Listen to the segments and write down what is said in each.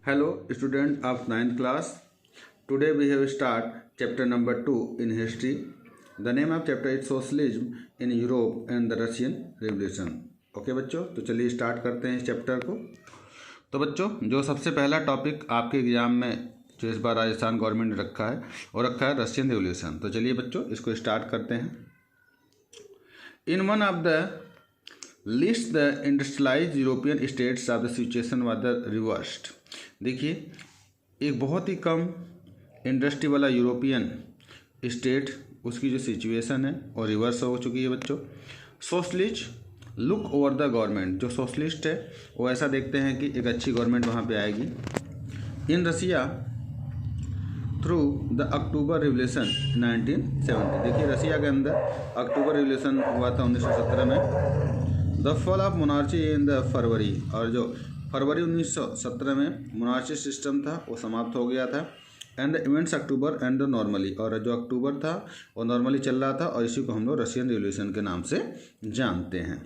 Hello, student of 9th class. Today we have start chapter number 2 in history. The name of chapter is Socialism in Europe and the Russian Revolution. Okay बच्चों, तो चलिए start करते हैं इस chapter को। तो बच्चों, जो सबसे पहला टॉपिक आपके एग्जाम में जो इस बार राजस्थान गवर्नमेंट ने रखा है वो रखा है रशियन रिवोल्यूशन। तो चलिए बच्चों इसको स्टार्ट करते हैं। In one of the list the industrialised European states of the situation was the reversed. देखिए, एक बहुत ही कम इंडस्ट्री वाला यूरोपियन स्टेट उसकी जो सिचुएशन है और रिवर्स हो चुकी है बच्चों। Socialist look over the government, जो सोशलिस्ट है वो ऐसा देखते हैं कि एक अच्छी गवर्नमेंट वहाँ पे आएगी। इन रसिया थ्रू द अक्टूबर रिवोल्यूशन 1970। देखिए, रसिया के अंदर अक्टूबर रिवोल्यूशन हुआ था 1917 में। The fall of monarchy in the फरवरी, और जो फरवरी 1917 में मोनार्ची सिस्टम था वो समाप्त हो गया था। And the events October and the normally, और जो अक्टूबर था वो नॉर्मली चल रहा था और इसी को हम लोग रशियन रिवोल्यूशन के नाम से जानते हैं।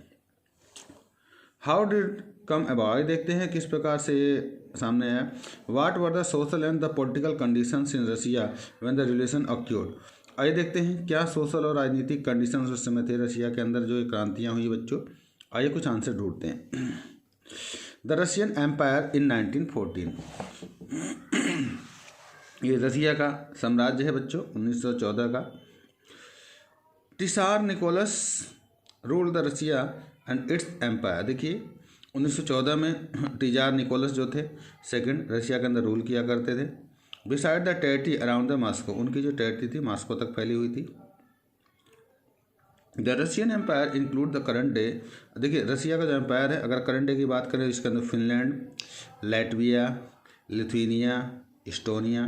हाउ डिड कम अबाउट, देखते हैं किस प्रकार से ये सामने आया। What were the social and the political conditions in Russia when the revolution occurred. आइए देखते हैं क्या सोशल और राजनीतिक कंडीशंस उस समय थे रशिया के अंदर जो क्रांतियाँ हुई बच्चों। आइए कुछ आंसर ढूंढते हैं। द रशियन एम्पायर इन 1914, ये रसिया का साम्राज्य है बच्चों 1914 का। Tsar Nicholas rule the Russia and its empire. देखिए 1914 में टिजार निकोलस जो थे सेकंड रसिया के अंदर रूल किया करते थे। Beside the territory around the Moscow, उनकी जो टेरिटरी थी मॉस्को तक फैली हुई थी। The Russian empire include the current day. देखिए, रसिया का जो एम्पायर है अगर करंट डे की बात करें इसके अंदर फिनलैंड, लैटविया, लिथुआनिया, इस्टोनिया,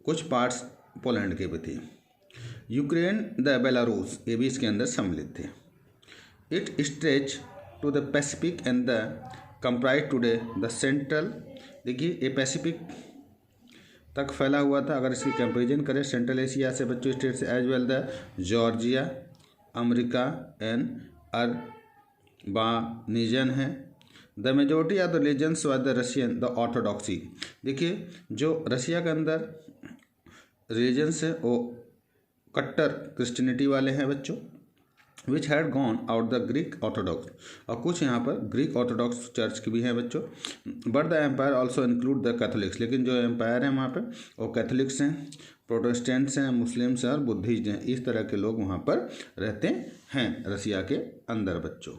कुछ पार्ट्स पोलैंड के भी थे। यूक्रेन, द बेलारूस, ये भी इसके अंदर सम्मिलित थे। It stretch to the Pacific and the comprise today the central. देखिए, ये पैसिफिक तक फैला हुआ था। अगर इसकी कंपेरिजन करें सेंट्रल एशिया से बच्चों स्टेट से, as well the Georgia, America and urbanisation है। The majority of the religions was the Russian the orthodoxy. देखिए, जो रशिया के अंदर रिलीजन्स है वो कट्टर क्रिश्चियनिटी वाले हैं बच्चों। Which had gone out the Greek Orthodox, और कुछ यहाँ पर ग्रीक ऑर्थोडॉक्स चर्च की भी हैं बच्चों। But the empire also include the Catholics, लेकिन जो एम्पायर हैं वहाँ पर वो कैथोलिक्स हैं, प्रोटेस्टेंट्स हैं, मुस्लिम्स हैं और बुद्धिस्ट हैं। इस तरह के लोग वहाँ पर रहते हैं रसिया के अंदर बच्चों।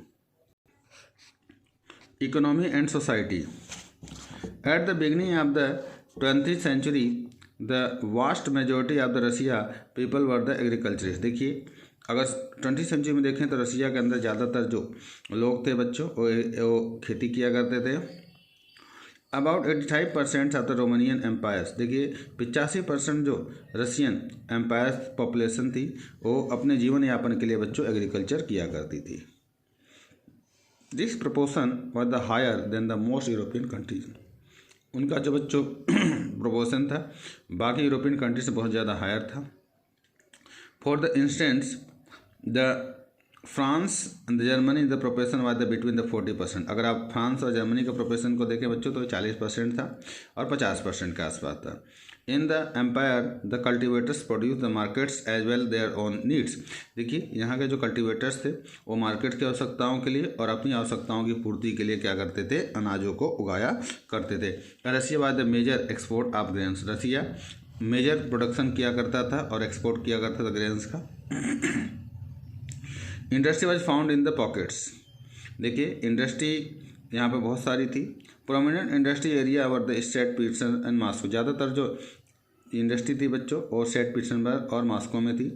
Economy and society. At the beginning of the 20th century the vast majority of the Russia people were the agriculturist. देखिए, अगर 20th सेंचुरी में देखें तो रसिया के अंदर ज़्यादातर जो लोग थे बच्चों वो खेती किया करते थे। About 85% of the Romanian empires. देखिए, 85% जो रशियन एम्पायर पॉपुलेशन थी वो अपने जीवन यापन के लिए बच्चों एग्रीकल्चर किया करती थी। This proportion was the higher than the most European countries. उनका जो बच्चों प्रोपोर्शन था बाकी यूरोपियन कंट्री से बहुत ज़्यादा हायर था। For the instance the France and Germany the proportion was the between the 40%। अगर आप फ्रांस और जर्मनी का प्रोपोर्शन को देखें बच्चों तो 40% था और 50% के आसपास था। In the empire the cultivators produce the markets as well their own needs. देखिए, यहाँ के जो कल्टिवेटर्स थे वो मार्केट की आवश्यकताओं के लिए और अपनी आवश्यकताओं की पूर्ति के लिए क्या करते थे, अनाजों को उगाया करते थे। Russia was the major export of grains. Russia major production किया करता था और एक्सपोर्ट किया करता था ग्रेन्स का। Industry was found in the pockets. देखिए, इंडस्ट्री यहाँ पे बहुत सारी थी। Prominent industry area were the Saint Petersburg and Moscow. ज़्यादातर जो इंडस्ट्री थी बच्चों और सेंट पीटर्सबर्ग और मॉस्को में थी।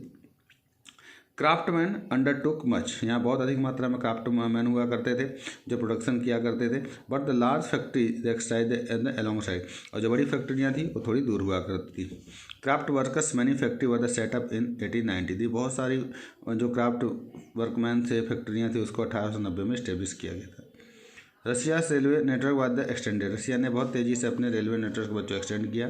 क्राफ्टमैन अंडरटुक मच, यहाँ बहुत अधिक मात्रा में क्राफ्टमैन हुआ करते थे जो प्रोडक्शन किया करते थे। But the large factory and along side, और जो बड़ी फैक्ट्रियाँ थी वो थोड़ी दूर हुआ करती थी। Craft workers many factory were the setup in 1890 थी। बहुत सारी जो क्राफ्ट वर्कमैन से फैक्ट्रियाँ थी उसको 1890 में इस्टेब्लिश किया गया था। Russia railway network was the extended, Russia ने बहुत तेज़ी से अपने रेलवे नेटवर्क बच्चों एक्सटेंड किया।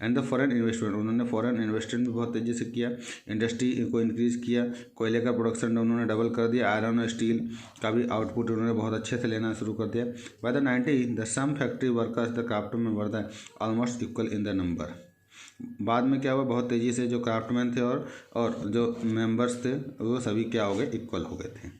एंड द फॉरेन इन्वेस्टमेंट, उन्होंने फॉरेन इन्वेस्टमेंट भी बहुत तेज़ी से किया, इंडस्ट्री को इंक्रीज़ किया, कोयले का प्रोडक्शन उन्होंने डबल कर दिया, आयरन और स्टील का भी आउटपुट उन्होंने बहुत अच्छे से लेना शुरू कर दिया। By the 90 the some factory workers the craftsman were the almost equal in the number. बाद में क्या हुआ, बहुत तेज़ी से जो क्राफ्टमैन थे और जो मेंबर्स थे वो सभी क्या हो गए, इक्वल हो गए थे।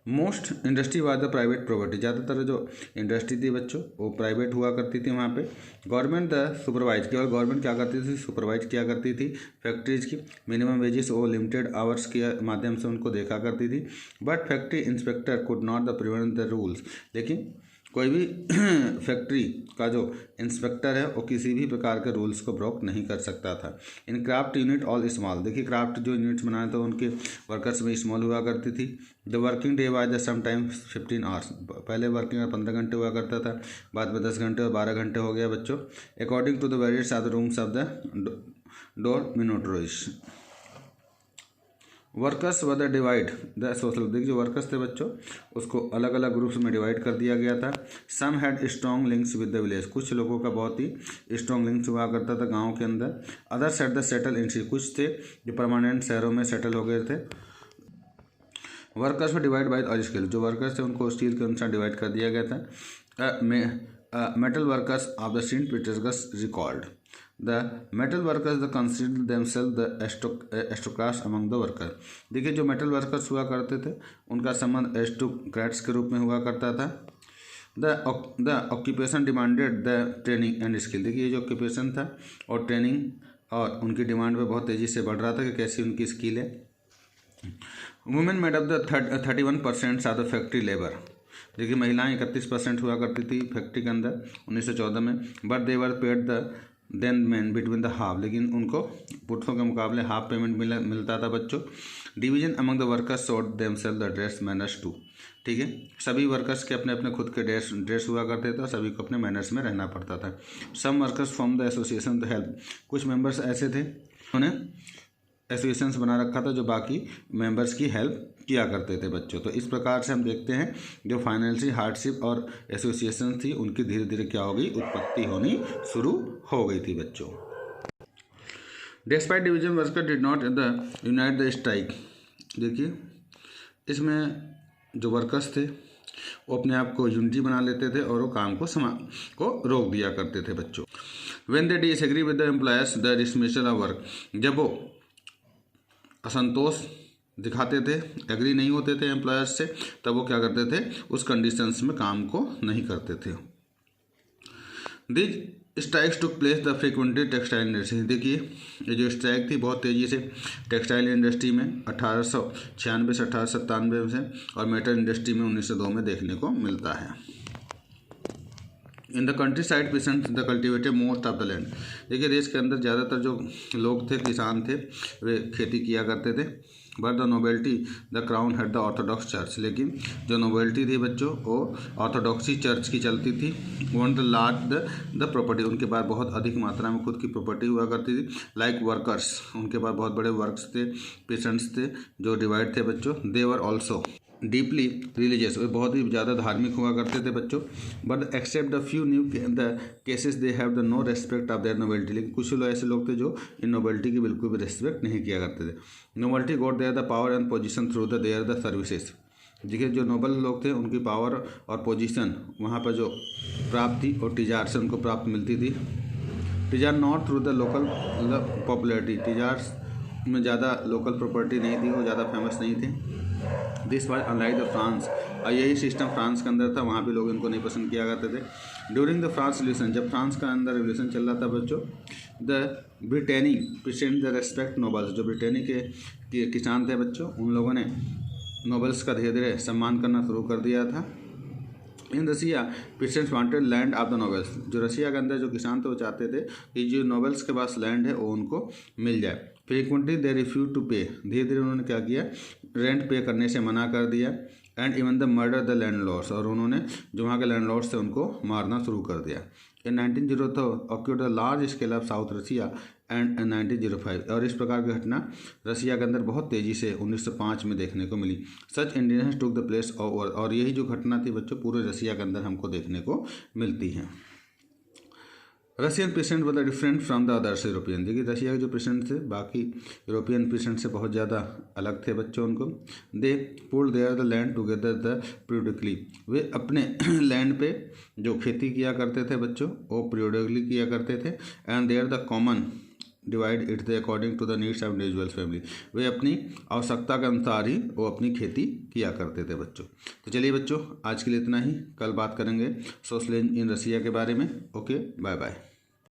Most industry was the private property, ज़्यादातर जो इंडस्ट्री थी बच्चों वो प्राइवेट हुआ करती थी वहाँ पे। गवर्नमेंट द सुपरवाइज, केवल गवर्नमेंट क्या करती थी, सुपरवाइज किया करती थी फैक्ट्रीज की। मिनिमम वेजेस वो लिमिटेड आवर्स के माध्यम से उनको देखा करती थी। But factory inspector could not the prevent the rules, लेकिन कोई भी फैक्ट्री का जो इंस्पेक्टर है वो किसी भी प्रकार के रूल्स को ब्रोक नहीं कर सकता था। इन क्राफ्ट यूनिट ऑल स्मॉल, देखिए क्राफ्ट जो यूनिट्स बनाए थे उनके वर्कर्स में स्मॉल हुआ करती थी। The working day was sometimes 15 hours, पहले वर्किंग 15 घंटे हुआ करता था, बाद में 10 घंटे और 12 घंटे हो गया बच्चों। According to the various of the rooms of the door मिनोट्रोइस। Workers were the divide the social, देखिए जो वर्कर्स थे बच्चों उसको अलग अलग ग्रुप्स में डिवाइड कर दिया गया था। Some had strong links with the village, कुछ लोगों का बहुत ही स्ट्रॉन्ग लिंक्स हुआ करता था गाँव के अंदर। Others had the settle in city, कुछ थे जो परमानेंट शहरों में सेटल हो गए थे। वर्कर्स व डिवाइड बाय ऑयल स्केल, जो वर्कर्स थे उनको स्टील के अनुसार डिवाइड कर दिया गया था। Metal workers of the Saint Petersburg record the metal workers the consider themselves the aristocrats among the worker, देखिए जो मेटल वर्कर्स हुआ करते थे उनका संबंध एस्टोक्रेट्स के रूप में हुआ करता था। The occupation demanded the training and skill, देखिए ये जो ऑक्यूपेशन था और ट्रेनिंग और उनकी डिमांड पे बहुत तेज़ी से बढ़ रहा था कि कैसी उनकी स्किल है। Women made up the 31% of the factory labour, देखिए महिलाएं 31% हुआ करती थी फैक्ट्री के अंदर 1914 में। But they were paid the than man between the half, लेकिन उनको पुरुषों के मुकाबले हाफ पेमेंट मिलता था बच्चों। Division among the workers showed themself the dress manners too, ठीक है सभी वर्कर्स के अपने अपने खुद के ड्रेस हुआ करते थे और सभी को अपने मैनर्स में रहना पड़ता था। Some workers from the association the help, कुछ मेंबर्स ऐसे थे उन्होंने एसोसिएशंस बना रखा था जो बाकी मेंबर्स की हेल्प किया करते थे बच्चों। तो इस प्रकार से हम देखते हैं जो फाइनेंशियल हार्डशिप और एसोसिएशन थी उनकी धीरे धीरे क्या हो गई, उत्पत्ति होनी शुरू हो गई थी बच्चों। Despite division worker did not the unite the strike, देखिए इसमें जो वर्कर्स थे वो अपने आप को यूनिटी बना लेते थे और वो काम को रोक दिया करते थे बच्चों। When they disagree with the employers the dismissal of work, जब वो असंतोष दिखाते थे, एग्री नहीं होते थे एम्प्लॉयर्स से, तब वो क्या करते थे, उस कंडीशंस में काम को नहीं करते थे। This strikes took place the frequently textile industry, देखिए ये जो स्ट्राइक थी बहुत तेज़ी से टेक्सटाइल इंडस्ट्री में 1896 से 1897 से और मेटल इंडस्ट्री में 1902 में देखने को मिलता है। In the country side pheasant the cultivated most of the land, देखिए देश के अंदर ज़्यादातर जो लोग थे, किसान थे, वे खेती किया करते थे। But the novelty the crown had the Orthodox church, लेकिन जो नोबेल्टी थी बच्चों वो ऑर्थोडॉक्सी चर्च की चलती थी। One the large the property, उनके पास बहुत अधिक मात्रा में खुद की प्रॉपर्टी हुआ करती थी। लाइक वर्कर्स, उनके पास बहुत बड़े वर्क्स थे, पेशेंट्स थे जो डिवाइड थे बच्चों। They were also deeply religious, वे बहुत ही ज़्यादा धार्मिक हुआ करते थे बच्चों। But except the few new the cases they have the no respect of their nobility, लेकिन कुछ लोग ऐसे लोग थे जो इन नोबेल्टी की बिल्कुल भी रेस्पेक्ट नहीं किया करते थे। Nobility got their the power and position through the their the services, देखिए जो नोबल लोग थे उनकी पावर और पोजीशन वहाँ पर जो प्राप्त थी और टिजार से उनको प्राप्त मिलती थी। Tsar not through the local popularity, tsars में ज़्यादा लोकल प्रॉपर्टी नहीं थी, वो ज़्यादा फेमस नहीं थे। This was unlike the France, और यही सिस्टम फ्रांस के अंदर था, वहाँ भी लोग इनको नहीं पसंद किया करते थे। ड्यूरिंग द फ्रांस रिवोल्यूशन, जब फ्रांस का अंदर रिवोल्यूशन चल रहा था बच्चों, the Brittany present the respect nobles, जो ब्रिटेनी के किसान थे बच्चों उन लोगों ने नोबल्स का धीरे धीरे सम्मान करना शुरू कर दिया था। In Russia patients wanted land of the nobles, जो रसिया के अंदर जो किसान थे वो चाहते थे कि जो नोबल्स के पास लैंड है वो उनको मिल जाए। फ्रीक्वेंटली दे रिफ्यूज टू पे, धीरे धीरे उन्होंने क्या किया, रेंट पे करने से मना कर दिया। And even the murder the landlords, और उन्होंने जो वहाँ के लैंडलॉर्ड्स थे उनको मारना शुरू कर दिया। In 1902 occurred the large scale of south Russia and 1905, और इस प्रकार की घटना रसिया के अंदर बहुत तेज़ी से 1905 में देखने को मिली। Such Indians took the place over, और यही जो घटना थी बच्चों पूरे रसिया के अंदर हमको देखने को मिलती है। Russian president was different from the others European, देखिए रशिया के जो प्रेसिडेंट थे बाकी यूरोपियन प्रेसिडेंट से बहुत ज़्यादा अलग थे बच्चों। उनको they pooled their the land together the periodically, वे अपने लैंड पे जो खेती किया करते थे बच्चों वो पीरियडिकली किया करते थे। And there the common divide it the according to the needs of individual family, वे अपनी आवश्यकता के अनुसार ही वो अपनी खेती किया करते थे बच्चों। तो चलिए बच्चों आज के लिए इतना ही, कल बात करेंगे सोशलिज्म इन रसिया के बारे में। Okay, bye bye.